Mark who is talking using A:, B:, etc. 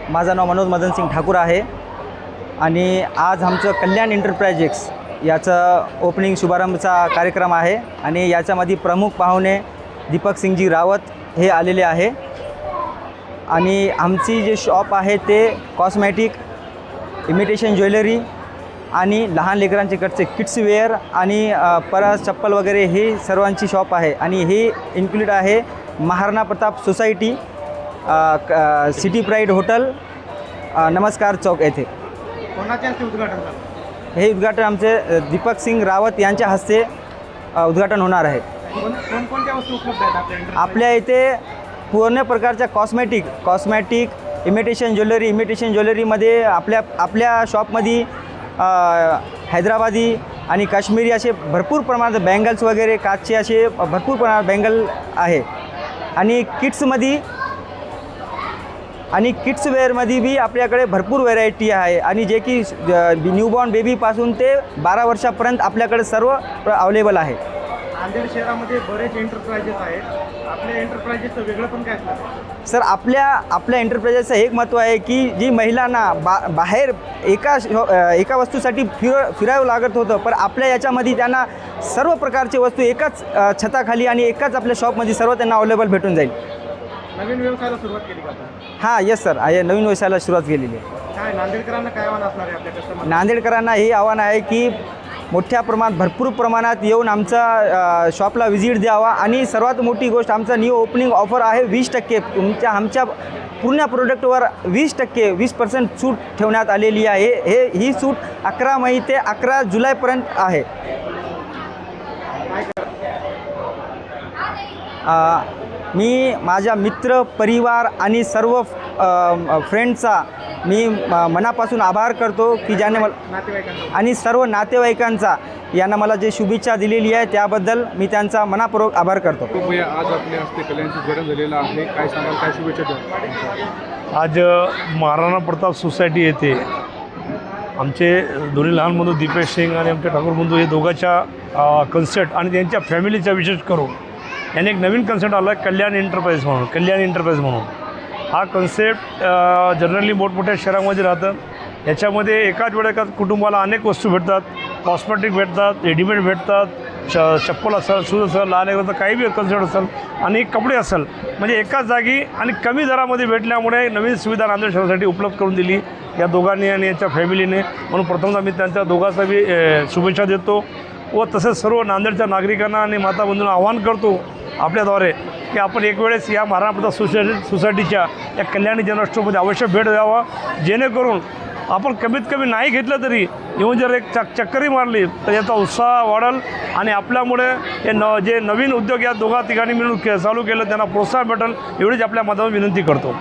A: माझं नाव मनोज मदन सिंग ठाकूर आहे आणि आज आमचं कल्याण एंटरप्राइजेस याचं ओपनिंग शुभारंभचा कार्यक्रम आहे आणि याच्यामध्ये प्रमुख पाहुणे दीपक सिंगजी रावत हे आलेले आहे आणि आमची जे शॉप आहे ते कॉस्मॅटिक, इमिटेशन ज्वेलरी आणि लहान लेकरांच्याकडचे किड्स वेअर आणि परस चप्पल वगैरे हे सर्वांची शॉप आहे आणि हे इन्क्लूड आहे Maharana Pratap society, city pride hotel, नमस्कार चौक येथे।
B: कोणाच्या हस्ते उद्घाटन झालं?
A: हे उद्घाटन आमचे दीपक सिंग रावत यांच्या हस्ते उद्घाटन होणार आहे।
B: कोणकोणत्या वस्तू उपलब्ध आहेत
A: आपल्या इथे पूर्ण प्रकारच्या कॉस्मॅटिक, इमिटेशन ज्वेलरीमध्ये आपल्या शॉपमध्ये हैदराबादी आणि काश्मीरी असे भरपूर प्रमाणात बँगल्स वगैरे काचचे असे भरपूर प्रमाणात बँगल आहे आणि किड्स वेअरमध्ये बी आपल्याकडे भरपूर व्हेरायटी आहे आणि जे की न्यूबॉर्न बेबीपासून ते 12 वर्षापर्यंत आपल्याकडे सर्व अवेलेबल आहे।
B: नांदेड शहरामध्ये बरेच एंटरप्राइजेस आहेत, आपल्या एंटरप्राइजेसचं वेगळं पण काय असतं?
A: सर, आपल्या एंटरप्राइजेसचं एक महत्त्व आहे की जी महिलांना बाहेर एका वस्तूसाठी फिरावं लागत होतं, पण आपल्या याच्यामध्ये त्यांना सर्व प्रकारचे वस्तू एकाच छताखाली आणि एकाच आपल्या शॉपमध्ये सर्व त्यांना अवेलेबल भेटून जाईल।
B: नवीन व्यवसायाला सुरुवात केली का?
A: हां, येस सर, नवीन व्यवसायाला सुरुवात केलेली आहे।
B: काय नांदेडकरांना काय आव्हान असणार आहे आपल्या कस्टमर?
A: नांदेडकरांना हे आव्हान आहे की मोठ्या प्रमाणात भरपूर प्रमाणात येऊन आमचा शॉपला व्हिजिट द्यावा आणि सर्वात मोठी गोष्ट आमचा न्यू ओपनिंग ऑफर आहे 20%। आमच्या पूर्ण प्रोडक्टवर 20% सूट ठेवण्यात आलेली आहे। ही सूट 11 मे ते 11 जुलैपर्यंत आहे। मी माझ्या मित्र, परिवार आणि सर्व फ्रेंड्सचा मी मनापासून आभार करतो की ज्याने आणि सर्व नातेवाईकांचा यांना मला जे शुभेच्छा दिलेली आहे त्याबद्दल मी त्यांचा मनापूर्वक आभार करतो।
C: आज आपल्या हस्ते कल्याणचं उद्घाटन झालेलं आहे, काय सांगाल, काय शुभेच्छा द्या?
D: आज महाराणा प्रताप सोसायटी येथे आमचे दोन्ही लहान बंधू दीपेश सिंग आणि आमचे ठाकूर बंधू हे दोघांच्या कन्सेप्ट आणि त्यांच्या फॅमिलीचा विशेष करून याने एक नवीन कन्सेप्ट आला कल्याण एंटरप्राइज म्हणून। हा कन्सेप्ट जनरली मोठमोठ्या शहरामध्ये राहतं, याच्यामध्ये एकाच कुटुंबाला अनेक वस्तू भेटतात, कॉस्मॅटिक भेटतात, रेडीमेड भेटतात, चप्पल असेल, शूज असेल, लहान लेकरांचं काही बी कन्सेप्ट असेल आणि कपडे असेल, म्हणजे एकाच जागी आणि कमी दरामध्ये भेटल्यामुळे नवीन सुविधा नांदेड शहरासाठी उपलब्ध करून दिली या दोघांनी आणि यांच्या फॅमिलीने। म्हणून प्रथमतः मी त्यांच्या दोघांचा बी शुभेच्छा देतो व तसेच सर्व नांदेडच्या नागरिकांना आणि माता बंधूंना आवाहन करतो आपल्याद्वारे की आपण एक वेळेस या महाराणा प्रताप सोसायटीच्या या कल्याणी जनरल अवश्य भेट द्यावा, जेणेकरून आपण कमीत कमी नाही घेतलं तरी येऊन जर एक चक्करी मारली तर याचा उत्साह वाढेल आणि आपल्यामुळे हे जे नवीन उद्योग या दोघा तिघांनी मिळून चालू केलं त्यांना प्रोत्साहन भेटेल, एवढीच आपल्या माध्यमातून विनंती करतो।